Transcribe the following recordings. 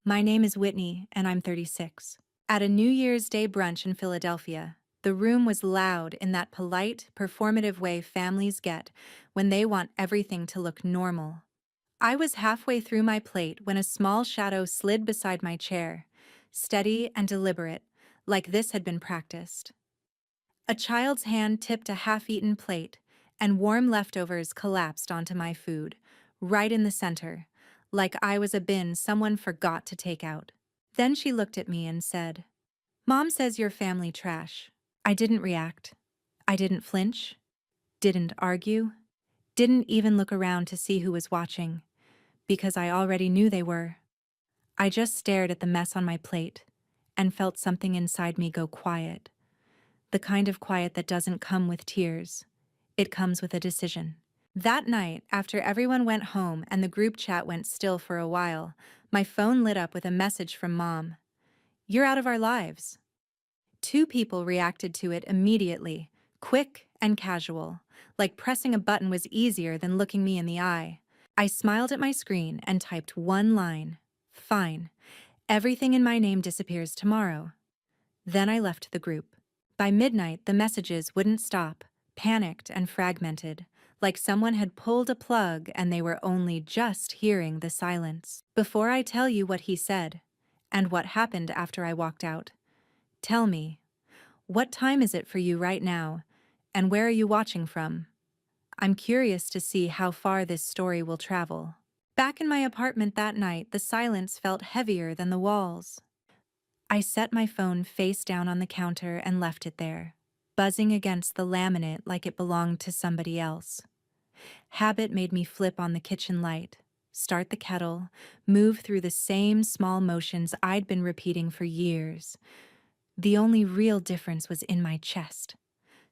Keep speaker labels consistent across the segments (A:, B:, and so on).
A: My name is Whitney, and I'm 36. At a New Year's Day brunch in Philadelphia, the room was loud in that polite, performative way families get when they want everything to look normal. I was halfway through my plate when a small shadow slid beside my chair, steady and deliberate, like this had been practiced. A child's hand tipped a half-eaten plate, and warm leftovers collapsed onto my food, right in the center, like I was a bin someone forgot to take out. Then she looked at me and said, "Mom says you're family trash." I didn't react. I didn't flinch, didn't argue, didn't even look around to see who was watching, because I already knew they were. I just stared at the mess on my plate and felt something inside me go quiet. The kind of quiet that doesn't come with tears. It comes with a decision. That night, after everyone went home and the group chat went still for a while, my phone lit up with a message from Mom. "You're out of our lives." Two people reacted to it immediately, quick and casual, like pressing a button was easier than looking me in the eye. I smiled at my screen and typed one line. "Fine. Everything in my name disappears tomorrow." Then I left the group. By midnight, the messages wouldn't stop, panicked and fragmented, like someone had pulled a plug and they were only just hearing the silence. Before I tell you what he said, and what happened after I walked out, tell me, what time is it for you right now, and where are you watching from? I'm curious to see how far this story will travel. Back in my apartment that night, the silence felt heavier than the walls. I set my phone face down on the counter and left it there, buzzing against the laminate like it belonged to somebody else. Habit made me flip on the kitchen light, start the kettle, move through the same small motions I'd been repeating for years. The only real difference was in my chest.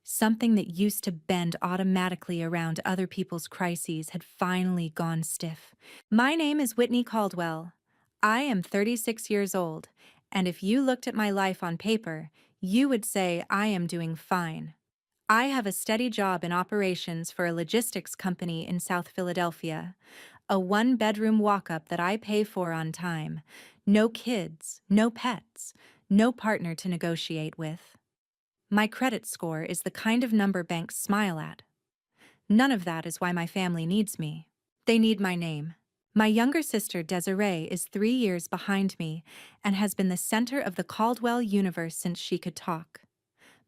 A: Something that used to bend automatically around other people's crises had finally gone stiff. My name is Whitney Caldwell. I am 36 years old, and if you looked at my life on paper, you would say I am doing fine. I have a steady job in operations for a logistics company in South Philadelphia, a one-bedroom walk-up that I pay for on time, no kids, no pets, no partner to negotiate with. My credit score is the kind of number banks smile at. None of that is why my family needs me. They need my name. My younger sister Desiree is 3 years behind me and has been the center of the Caldwell universe since she could talk.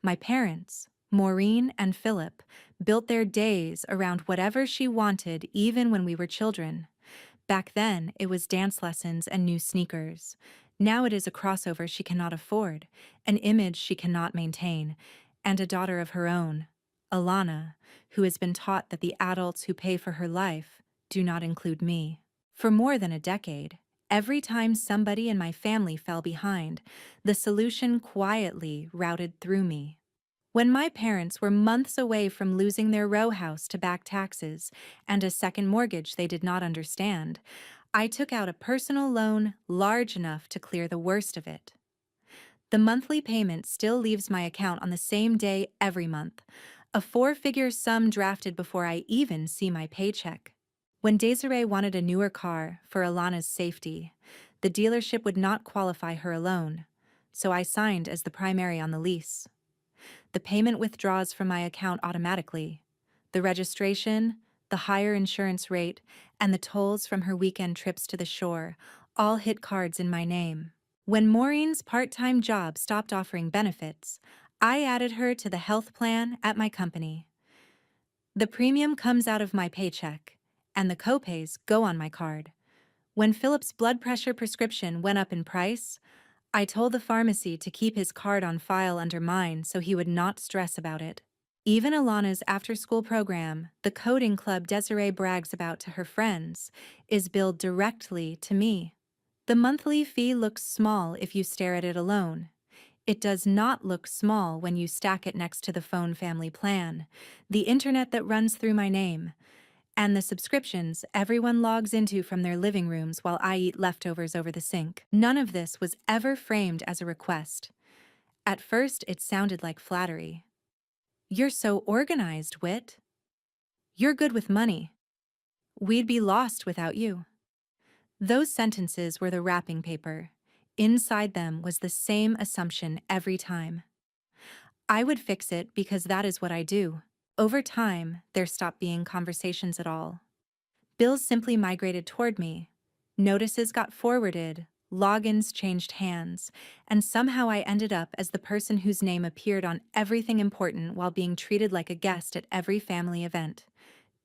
A: My parents, Maureen and Philip, built their days around whatever she wanted even when we were children. Back then, it was dance lessons and new sneakers. Now it is a crossover she cannot afford, an image she cannot maintain, and a daughter of her own, Alana, who has been taught that the adults who pay for her life do not include me. For more than a decade, every time somebody in my family fell behind, the solution quietly routed through me. When my parents were months away from losing their row house to back taxes and a second mortgage they did not understand, I took out a personal loan large enough to clear the worst of it. The monthly payment still leaves my account on the same day every month, a four-figure sum drafted before I even see my paycheck. When Desiree wanted a newer car for Alana's safety, the dealership would not qualify her alone, so I signed as the primary on the lease. The payment withdraws from my account automatically. The registration, the higher insurance rate, and the tolls from her weekend trips to the shore all hit cards in my name. When Maureen's part-time job stopped offering benefits, I added her to the health plan at my company. The premium comes out of my paycheck, and the copays go on my card. When Philip's blood pressure prescription went up in price, I told the pharmacy to keep his card on file under mine so he would not stress about it. Even Alana's after-school program, the coding club Desiree brags about to her friends, is billed directly to me. The monthly fee looks small if you stare at it alone. It does not look small when you stack it next to the phone family plan, the internet that runs through my name, and the subscriptions everyone logs into from their living rooms while I eat leftovers over the sink. None of this was ever framed as a request. At first, it sounded like flattery. "You're so organized, Whit. You're good with money. We'd be lost without you." Those sentences were the wrapping paper. Inside them was the same assumption every time. I would fix it because that is what I do. Over time, there stopped being conversations at all. Bills simply migrated toward me. Notices got forwarded, logins changed hands, and somehow I ended up as the person whose name appeared on everything important while being treated like a guest at every family event.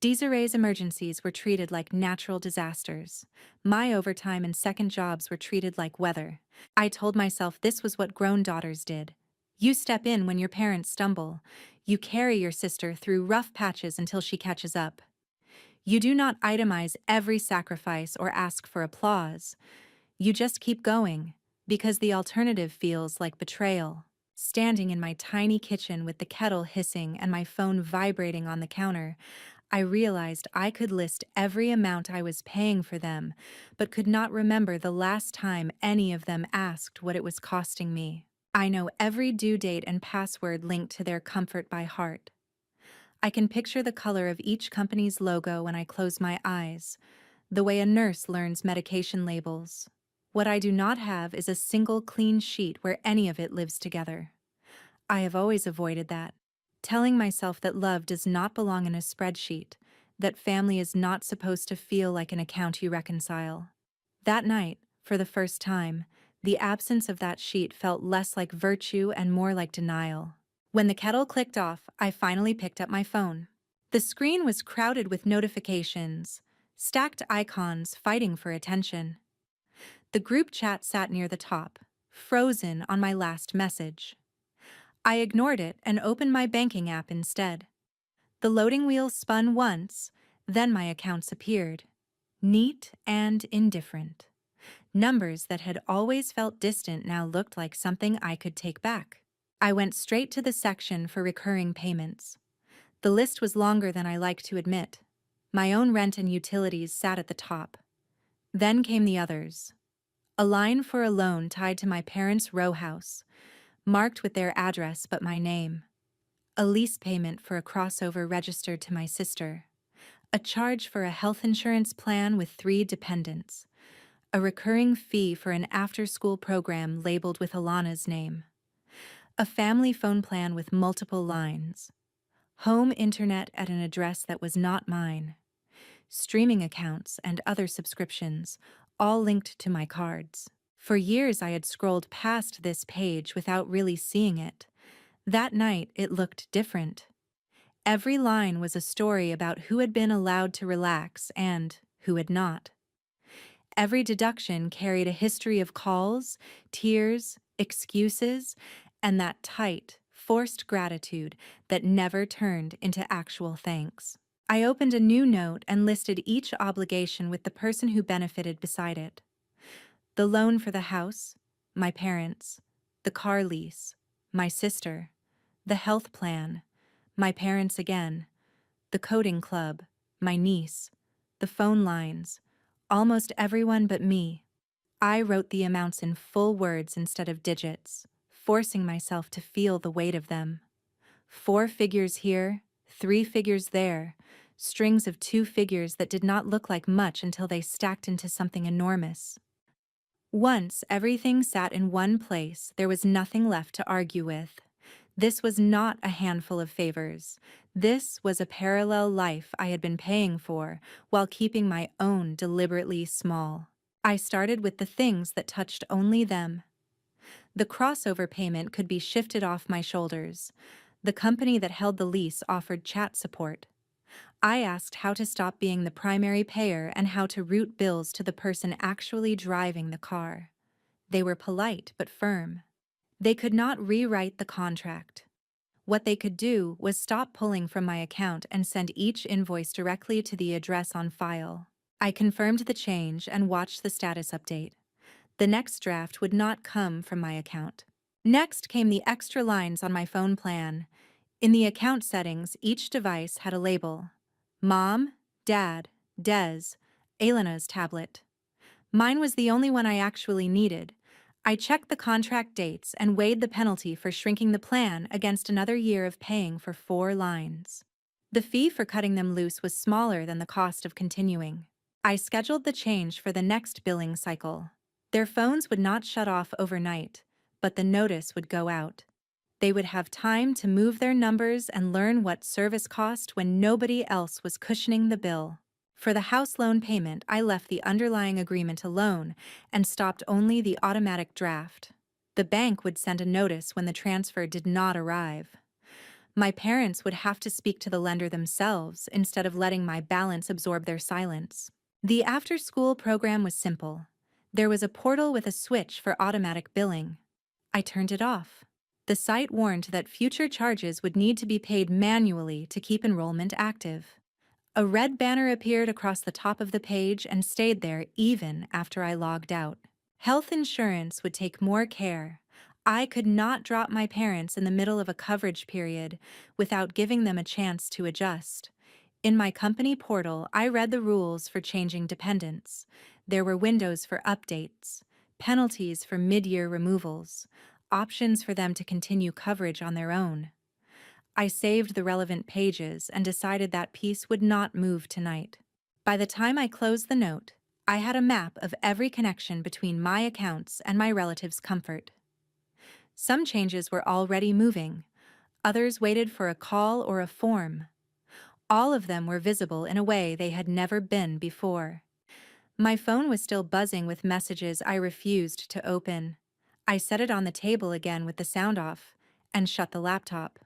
A: Desiree's emergencies were treated like natural disasters. My overtime and second jobs were treated like weather. I told myself this was what grown daughters did. You step in when your parents stumble. You carry your sister through rough patches until she catches up. You do not itemize every sacrifice or ask for applause. You just keep going, because the alternative feels like betrayal. Standing in my tiny kitchen with the kettle hissing and my phone vibrating on the counter, I realized I could list every amount I was paying for them, but could not remember the last time any of them asked what it was costing me. I know every due date and password linked to their comfort by heart. I can picture the color of each company's logo when I close my eyes, the way a nurse learns medication labels. What I do not have is a single clean sheet where any of it lives together. I have always avoided that, telling myself that love does not belong in a spreadsheet, that family is not supposed to feel like an account you reconcile. That night, for the first time, the absence of that sheet felt less like virtue and more like denial. When the kettle clicked off, I finally picked up my phone. The screen was crowded with notifications, stacked icons fighting for attention. The group chat sat near the top, frozen on my last message. I ignored it and opened my banking app instead. The loading wheel spun once, then my accounts appeared. Neat and indifferent. Numbers that had always felt distant now looked like something I could take back. I went straight to the section for recurring payments. The list was longer than I like to admit. My own rent and utilities sat at the top. Then came the others. A line for a loan tied to my parents' row house, marked with their address but my name. A lease payment for a crossover registered to my sister. A charge for a health insurance plan with 3 dependents. A recurring fee for an after-school program labeled with Alana's name. A family phone plan with multiple lines. Home internet at an address that was not mine. Streaming accounts and other subscriptions, all linked to my cards. For years I had scrolled past this page without really seeing it. That night it looked different. Every line was a story about who had been allowed to relax and who had not. Every deduction carried a history of calls, tears, excuses, and that tight, forced gratitude that never turned into actual thanks. I opened a new note and listed each obligation with the person who benefited beside it. The loan for the house, my parents, the car lease, my sister, the health plan, my parents again, the coding club, my niece, the phone lines, almost everyone but me. I wrote the amounts in full words instead of digits, forcing myself to feel the weight of them. 4 figures here, 3 figures there, strings of 2 figures that did not look like much until they stacked into something enormous. Once everything sat in one place, there was nothing left to argue with. This was not a handful of favors. This was a parallel life I had been paying for, while keeping my own deliberately small. I started with the things that touched only them. The crossover payment could be shifted off my shoulders. The company that held the lease offered chat support. I asked how to stop being the primary payer and how to route bills to the person actually driving the car. They were polite but firm. They could not rewrite the contract. What they could do was stop pulling from my account and send each invoice directly to the address on file. I confirmed the change and watched the status update. The next draft would not come from my account. Next came the extra lines on my phone plan. In the account settings, each device had a label. Mom, Dad, Des, Elena's tablet. Mine was the only one I actually needed. I checked the contract dates and weighed the penalty for shrinking the plan against another year of paying for 4 lines. The fee for cutting them loose was smaller than the cost of continuing. I scheduled the change for the next billing cycle. Their phones would not shut off overnight, but the notice would go out. They would have time to move their numbers and learn what service cost when nobody else was cushioning the bill. For the house loan payment, I left the underlying agreement alone and stopped only the automatic draft. The bank would send a notice when the transfer did not arrive. My parents would have to speak to the lender themselves instead of letting my balance absorb their silence. The after-school program was simple. There was a portal with a switch for automatic billing. I turned it off. The site warned that future charges would need to be paid manually to keep enrollment active. A red banner appeared across the top of the page and stayed there even after I logged out. Health insurance would take more care. I could not drop my parents in the middle of a coverage period without giving them a chance to adjust. In my company portal, I read the rules for changing dependents. There were windows for updates, penalties for mid-year removals, options for them to continue coverage on their own. I saved the relevant pages and decided that piece would not move tonight. By the time I closed the note, I had a map of every connection between my accounts and my relatives' comfort. Some changes were already moving. Others waited for a call or a form. All of them were visible in a way they had never been before. My phone was still buzzing with messages I refused to open. I set it on the table again with the sound off and shut the laptop.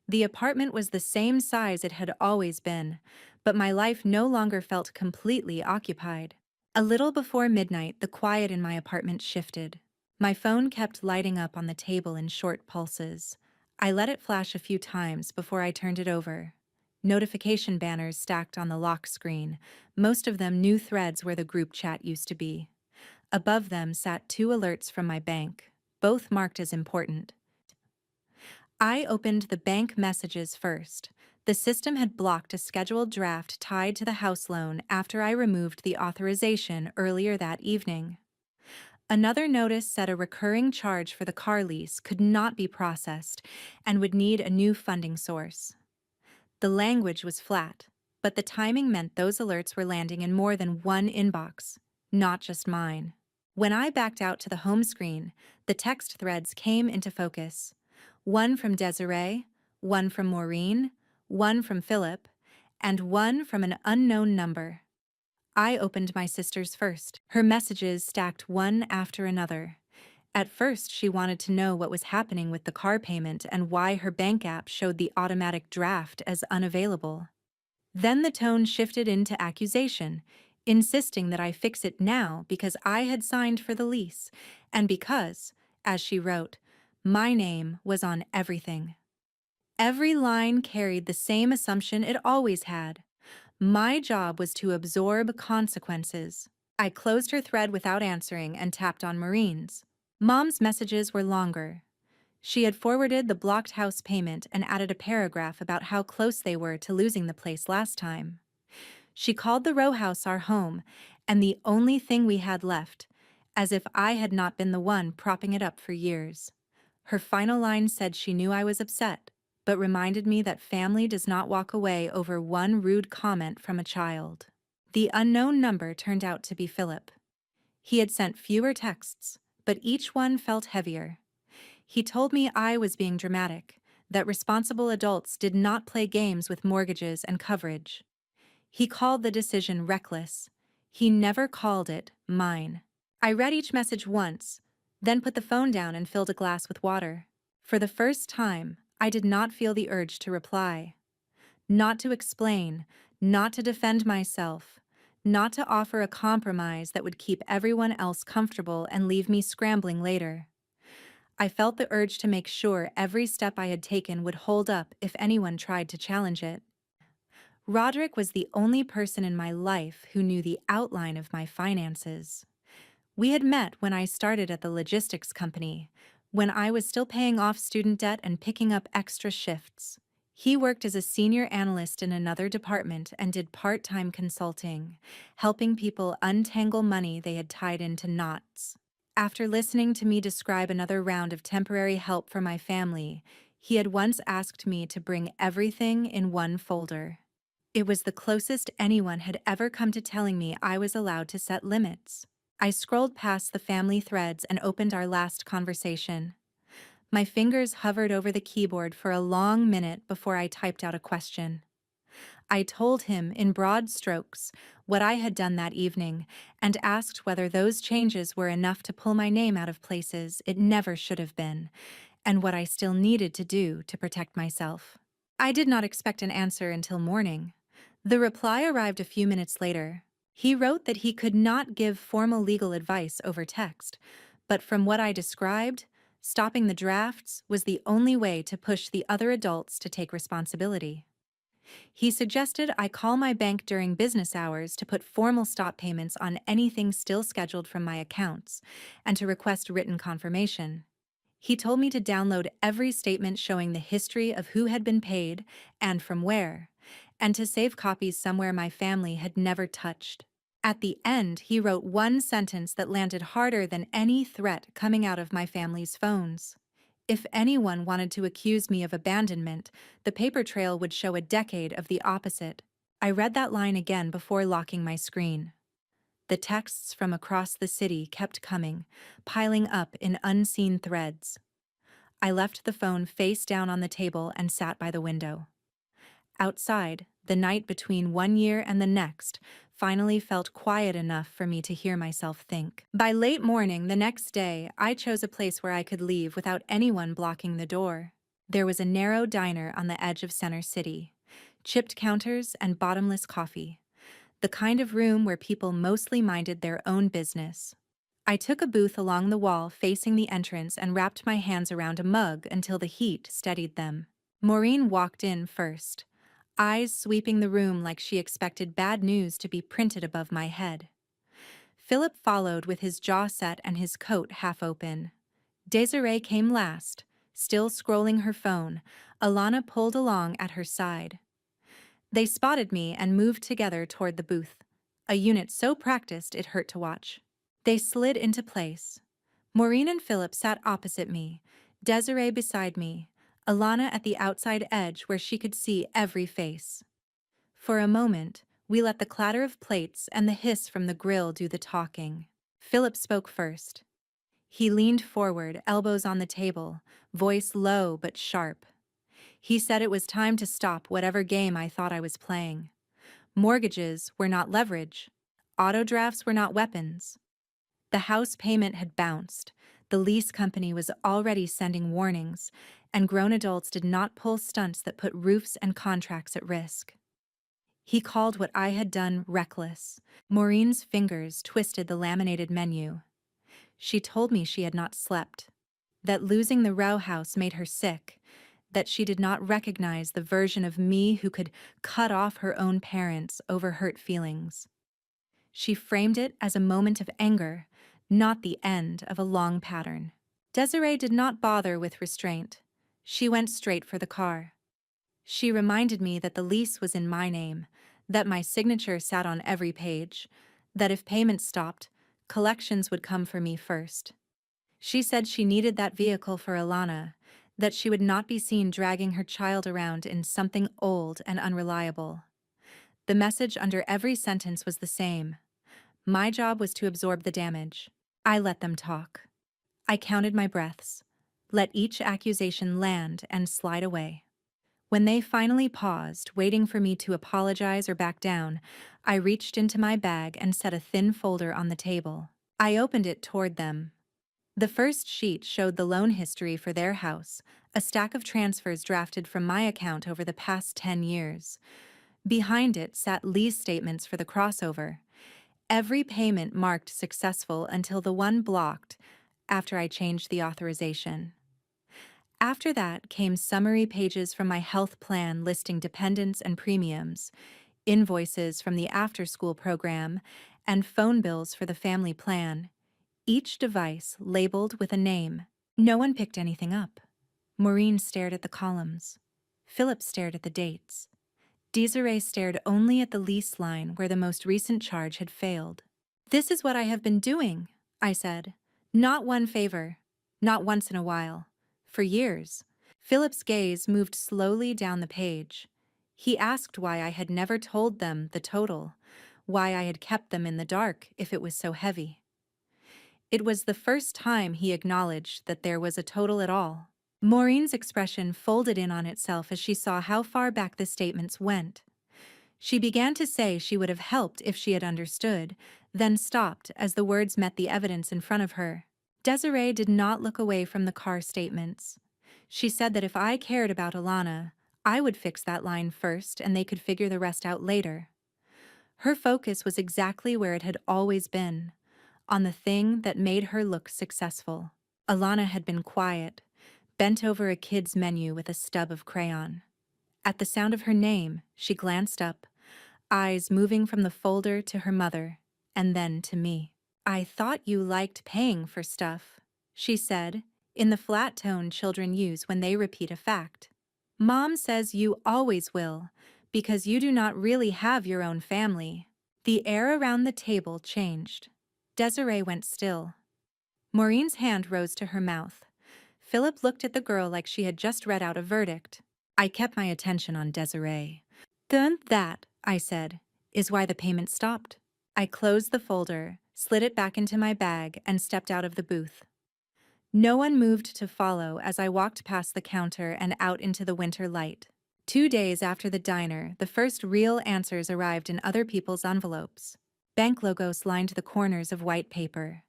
A: The apartment was the same size it had always been, but my life no longer felt completely occupied. A little before midnight, the quiet in my apartment shifted. My phone kept lighting up on the table in short pulses. I let it flash a few times before I turned it over. Notification banners stacked on the lock screen, most of them new threads where the group chat used to be. Above them sat 2 alerts from my bank, both marked as important. I opened the bank messages first. The system had blocked a scheduled draft tied to the house loan after I removed the authorization earlier that evening. Another notice said a recurring charge for the car lease could not be processed and would need a new funding source. The language was flat, but the timing meant those alerts were landing in more than one inbox, not just mine. When I backed out to the home screen, the text threads came into focus. One from Desiree, one from Maureen, one from Philip, and one from an unknown number. I opened my sister's first. Her messages stacked one after another. At first, she wanted to know what was happening with the car payment and why her bank app showed the automatic draft as unavailable. Then the tone shifted into accusation, insisting that I fix it now because I had signed for the lease, and because, as she wrote, my name was on everything. Every line carried the same assumption it always had. My job was to absorb consequences. I closed her thread without answering and tapped on Maureen's. Mom's messages were longer. She had forwarded the blocked house payment and added a paragraph about how close they were to losing the place last time. She called the row house our home and the only thing we had left, as if I had not been the one propping it up for years. Her final line said she knew I was upset, but reminded me that family does not walk away over one rude comment from a child. The unknown number turned out to be Philip. He had sent fewer texts, but each one felt heavier. He told me I was being dramatic, that responsible adults did not play games with mortgages and coverage. He called the decision reckless. He never called it mine. I read each message once, then put the phone down and filled a glass with water. For the first time, I did not feel the urge to reply. Not to explain, not to defend myself, not to offer a compromise that would keep everyone else comfortable and leave me scrambling later. I felt the urge to make sure every step I had taken would hold up if anyone tried to challenge it. Roderick was the only person in my life who knew the outline of my finances. We had met when I started at the logistics company, when I was still paying off student debt and picking up extra shifts. He worked as a senior analyst in another department and did part-time consulting, helping people untangle money they had tied into knots. After listening to me describe another round of temporary help for my family, he had once asked me to bring everything in one folder. It was the closest anyone had ever come to telling me I was allowed to set limits. I scrolled past the family threads and opened our last conversation. My fingers hovered over the keyboard for a long minute before I typed out a question. I told him in broad strokes what I had done that evening and asked whether those changes were enough to pull my name out of places it never should have been, and what I still needed to do to protect myself. I did not expect an answer until morning. The reply arrived a few minutes later. He wrote that he could not give formal legal advice over text, but from what I described, stopping the drafts was the only way to push the other adults to take responsibility. He suggested I call my bank during business hours to put formal stop payments on anything still scheduled from my accounts, and to request written confirmation. He told me to download every statement showing the history of who had been paid and from where, and to save copies somewhere my family had never touched. At the end, he wrote one sentence that landed harder than any threat coming out of my family's phones. If anyone wanted to accuse me of abandonment, the paper trail would show a decade of the opposite. I read that line again before locking my screen. The texts from across the city kept coming, piling up in unseen threads. I left the phone face down on the table and sat by the window. Outside, the night between one year and the next finally felt quiet enough for me to hear myself think. By late morning the next day, I chose a place where I could leave without anyone blocking the door. There was a narrow diner on the edge of Center City, chipped counters and bottomless coffee, the kind of room where people mostly minded their own business. I took a booth along the wall facing the entrance and wrapped my hands around a mug until the heat steadied them. Maureen walked in first, eyes sweeping the room like she expected bad news to be printed above my head. Philip followed with his jaw set and his coat half open. Desiree came last, still scrolling her phone. Alana pulled along at her side. They spotted me and moved together toward the booth, a unit so practiced it hurt to watch. They slid into place. Maureen and Philip sat opposite me, Desiree beside me, Alana at the outside edge where she could see every face. For a moment, we let the clatter of plates and the hiss from the grill do the talking. Philip spoke first. He leaned forward, elbows on the table, voice low but sharp. He said it was time to stop whatever game I thought I was playing. Mortgages were not leverage. Auto drafts were not weapons. The house payment had bounced. The lease company was already sending warnings, and grown adults did not pull stunts that put roofs and contracts at risk. He called what I had done reckless. Maureen's fingers twisted the laminated menu. She told me she had not slept, that losing the row house made her sick, that she did not recognize the version of me who could cut off her own parents over hurt feelings. She framed it as a moment of anger, not the end of a long pattern. Desiree did not bother with restraint. She went straight for the car. She reminded me that the lease was in my name, that my signature sat on every page, that if payments stopped, collections would come for me first. She said she needed that vehicle for Alana, that she would not be seen dragging her child around in something old and unreliable. The message under every sentence was the same. My job was to absorb the damage. I let them talk. I counted my breaths, let each accusation land and slide away. When they finally paused, waiting for me to apologize or back down, I reached into my bag and set a thin folder on the table. I opened it toward them. The first sheet showed the loan history for their house, a stack of transfers drafted from my account over the past 10 years. Behind it sat lease statements for the crossover. Every payment marked successful until the one blocked after I changed the authorization. After that came summary pages from my health plan listing dependents and premiums, invoices from the after-school program, and phone bills for the family plan, each device labeled with a name. No one picked anything up. Maureen stared at the columns. Philip stared at the dates. Desiree stared only at the lease line where the most recent charge had failed. "This is what I have been doing," I said. "Not one favor. Not once in a while. For years." Philip's gaze moved slowly down the page. He asked why I had never told them the total, why I had kept them in the dark if it was so heavy. It was the first time he acknowledged that there was a total at all. Maureen's expression folded in on itself as she saw how far back the statements went. She began to say she would have helped if she had understood, then stopped as the words met the evidence in front of her. Desiree did not look away from the car statements. She said that if I cared about Alana, I would fix that line first and they could figure the rest out later. Her focus was exactly where it had always been, on the thing that made her look successful. Alana had been quiet, bent over a kid's menu with a stub of crayon. At the sound of her name, she glanced up, eyes moving from the folder to her mother, and then to me. "I thought you liked paying for stuff," she said, in the flat tone children use when they repeat a fact. "Mom says you always will, because you do not really have your own family." The air around the table changed. Desiree went still. Maureen's hand rose to her mouth. Philip looked at the girl like she had just read out a verdict. I kept my attention on Desiree. "Then that," I said, "is why the payment stopped." I closed the folder, slid it back into my bag, and stepped out of the booth. No one moved to follow as I walked past the counter and out into the winter light. 2 days after the diner, the first real answers arrived in other people's envelopes. Bank logos lined the corners of white paper.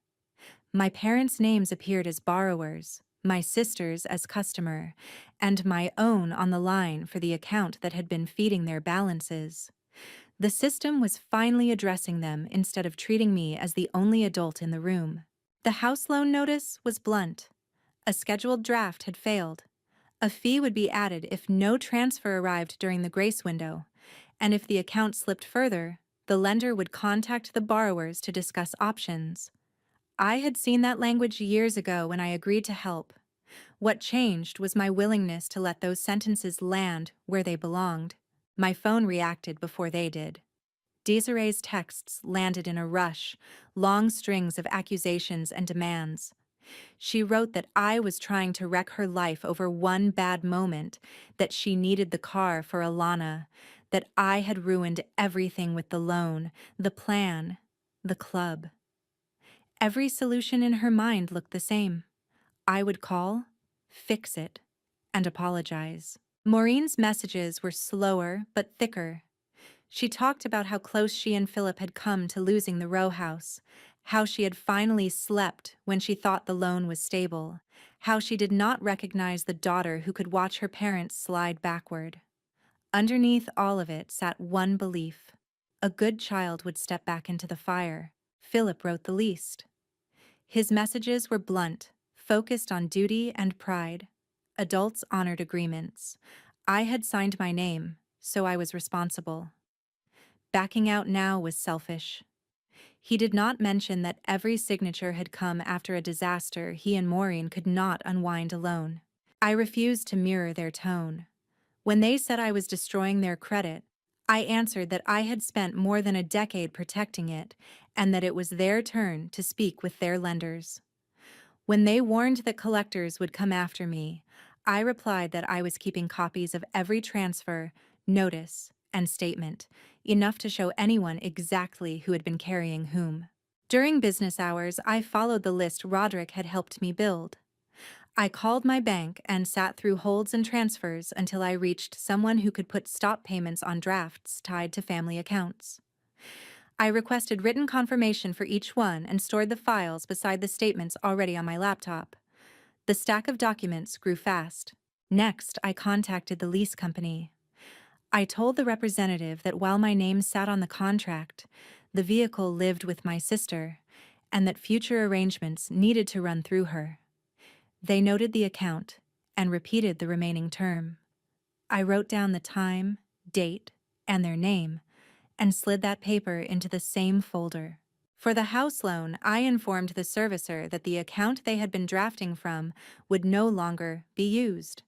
A: My parents' names appeared as borrowers, my sister's as customer, and my own on the line for the account that had been feeding their balances. The system was finally addressing them instead of treating me as the only adult in the room. The house loan notice was blunt. A scheduled draft had failed. A fee would be added if no transfer arrived during the grace window, and if the account slipped further, the lender would contact the borrowers to discuss options. I had seen that language years ago when I agreed to help. What changed was my willingness to let those sentences land where they belonged. My phone reacted before they did. Desiree's texts landed in a rush, long strings of accusations and demands. She wrote that I was trying to wreck her life over one bad moment, that she needed the car for Alana, that I had ruined everything with the loan, the plan, the club. Every solution in her mind looked the same. I would call, fix it, and apologize. Maureen's messages were slower but thicker. She talked about how close she and Philip had come to losing the row house, how she had finally slept when she thought the loan was stable, how she did not recognize the daughter who could watch her parents slide backward. Underneath all of it sat one belief: a good child would step back into the fire. Philip wrote the least. His messages were blunt, focused on duty and pride. Adults honored agreements. I had signed my name, so I was responsible. Backing out now was selfish. He did not mention that every signature had come after a disaster he and Maureen could not unwind alone. I refused to mirror their tone. When they said I was destroying their credit, I answered that I had spent more than a decade protecting it, and that it was their turn to speak with their lenders. When they warned that collectors would come after me, I replied that I was keeping copies of every transfer, notice, and statement, enough to show anyone exactly who had been carrying whom. During business hours, I followed the list Roderick had helped me build. I called my bank and sat through holds and transfers until I reached someone who could put stop payments on drafts tied to family accounts. I requested written confirmation for each one and stored the files beside the statements already on my laptop. The stack of documents grew fast. Next, I contacted the lease company. I told the representative that while my name sat on the contract, the vehicle lived with my sister, and that future arrangements needed to run through her. They noted the account and repeated the remaining term. I wrote down the time, date, and their name, and slid that paper into the same folder. For the house loan, I informed the servicer that the account they had been drafting from would no longer be used.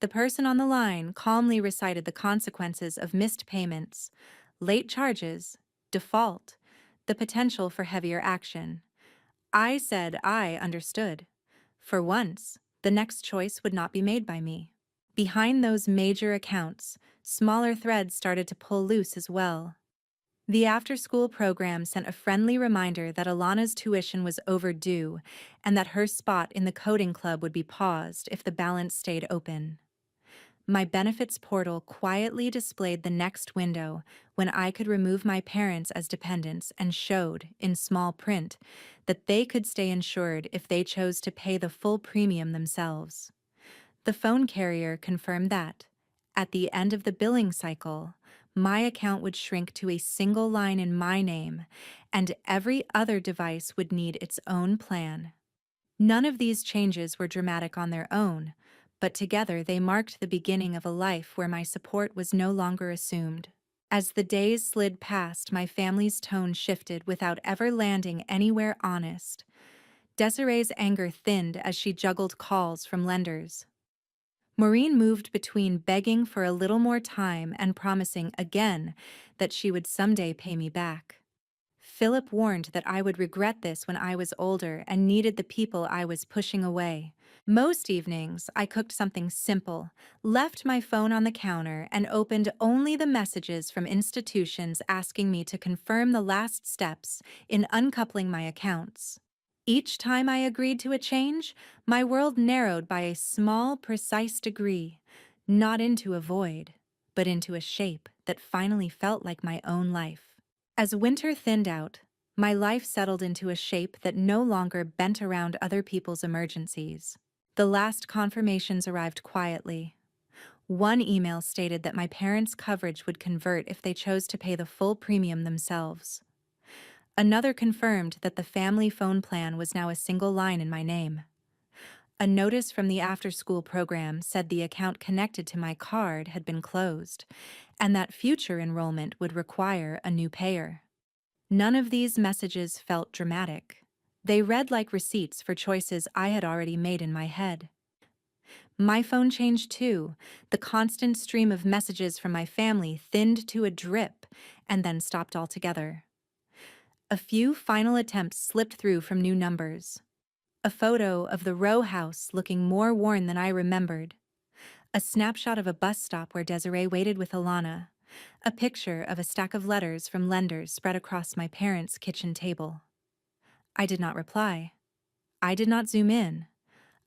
A: The person on the line calmly recited the consequences of missed payments, late charges, default, the potential for heavier action. I said I understood. For once, the next choice would not be made by me. Behind those major accounts Smaller threads started to pull loose as well. The after-school program sent a friendly reminder that Alana's tuition was overdue and that her spot in the coding club would be paused if the balance stayed open. My benefits portal quietly displayed the next window when I could remove my parents as dependents and showed, in small print, that they could stay insured if they chose to pay the full premium themselves. The phone carrier confirmed that, at the end of the billing cycle, my account would shrink to a single line in my name, and every other device would need its own plan. None of these changes were dramatic on their own, but together they marked the beginning of a life where my support was no longer assumed. As the days slid past, my family's tone shifted without ever landing anywhere honest. Desiree's anger thinned as she juggled calls from lenders. Maureen moved between begging for a little more time and promising again that she would someday pay me back. Philip warned that I would regret this when I was older and needed the people I was pushing away. Most evenings, I cooked something simple, left my phone on the counter, and opened only the messages from institutions asking me to confirm the last steps in uncoupling my accounts. Each time I agreed to a change, my world narrowed by a small, precise degree, not into a void, but into a shape that finally felt like my own life. As winter thinned out, my life settled into a shape that no longer bent around other people's emergencies. The last confirmations arrived quietly. One email stated that my parents' coverage would convert if they chose to pay the full premium themselves. Another confirmed that the family phone plan was now a single line in my name. A notice from the after-school program said the account connected to my card had been closed, and that future enrollment would require a new payer. None of these messages felt dramatic. They read like receipts for choices I had already made in my head. My phone changed too. The constant stream of messages from my family thinned to a drip and then stopped altogether. A few final attempts slipped through from new numbers. A photo of the row house looking more worn than I remembered. A snapshot of a bus stop where Desiree waited with Alana. A picture of a stack of letters from lenders spread across my parents' kitchen table. I did not reply. I did not zoom in.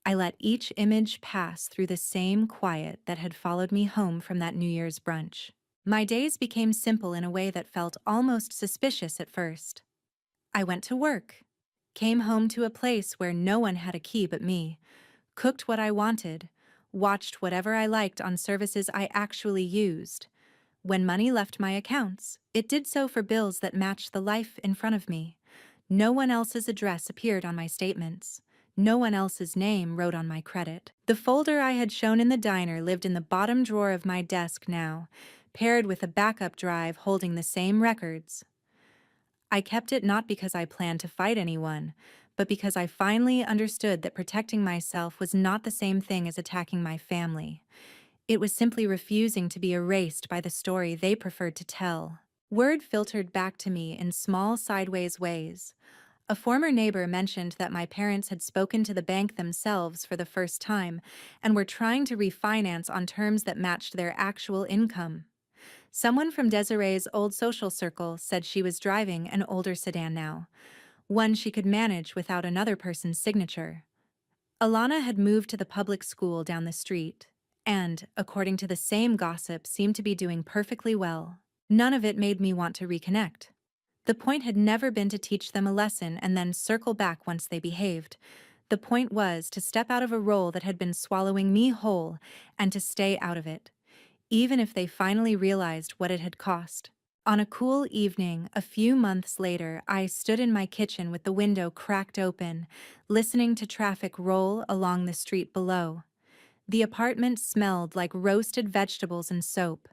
A: I let each image pass through the same quiet that had followed me home from that New Year's brunch. My days became simple in a way that felt almost suspicious at first. I went to work, came home to a place where no one had a key but me, cooked what I wanted, watched whatever I liked on services I actually used. When money left my accounts, it did so for bills that matched the life in front of me. No one else's address appeared on my statements. No one else's name wrote on my credit. The folder I had shown in the diner lived in the bottom drawer of my desk now, paired with a backup drive holding the same records. I kept it not because I planned to fight anyone, but because I finally understood that protecting myself was not the same thing as attacking my family. It was simply refusing to be erased by the story they preferred to tell. Word filtered back to me in small sideways ways. A former neighbor mentioned that my parents had spoken to the bank themselves for the first time and were trying to refinance on terms that matched their actual income. Someone from Desiree's old social circle said she was driving an older sedan now, one she could manage without another person's signature. Alana had moved to the public school down the street, and, according to the same gossip, seemed to be doing perfectly well. None of it made me want to reconnect. The point had never been to teach them a lesson and then circle back once they behaved. The point was to step out of a role that had been swallowing me whole and to stay out of it, even if they finally realized what it had cost. On a cool evening, a few months later, I stood in my kitchen with the window cracked open, listening to traffic roll along the street below. The apartment smelled like roasted vegetables and soap.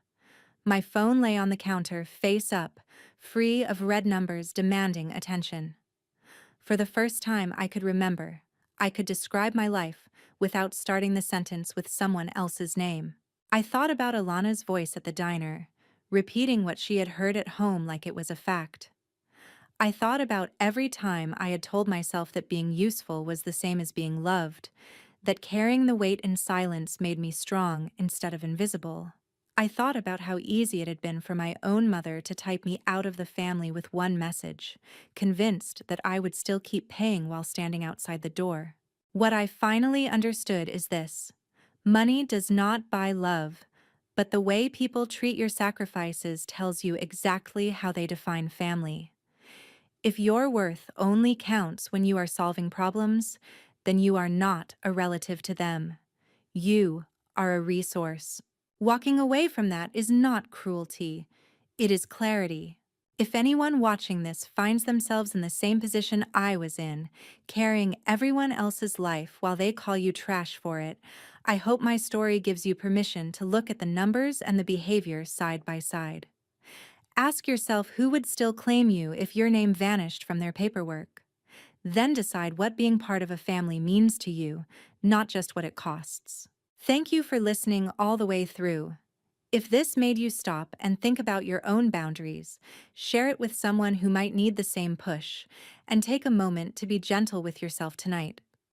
A: My phone lay on the counter, face up, free of red numbers demanding attention. For the first time I could remember, I could describe my life without starting the sentence with someone else's name. I thought about Alana's voice at the diner, repeating what she had heard at home like it was a fact. I thought about every time I had told myself that being useful was the same as being loved, that carrying the weight in silence made me strong instead of invisible. I thought about how easy it had been for my own mother to type me out of the family with one message, convinced that I would still keep paying while standing outside the door. What I finally understood is this: money does not buy love, but the way people treat your sacrifices tells you exactly how they define family. If your worth only counts when you are solving problems, then you are not a relative to them. You are a resource. Walking away from that is not cruelty, it is clarity. If anyone watching this finds themselves in the same position I was in, carrying everyone else's life while they call you trash for it, I hope my story gives you permission to look at the numbers and the behavior side by side. Ask yourself who would still claim you if your name vanished from their paperwork. Then decide what being part of a family means to you, not just what it costs. Thank you for listening all the way through. If this made you stop and think about your own boundaries, share it with someone who might need the same push, and take a moment to be gentle with yourself tonight.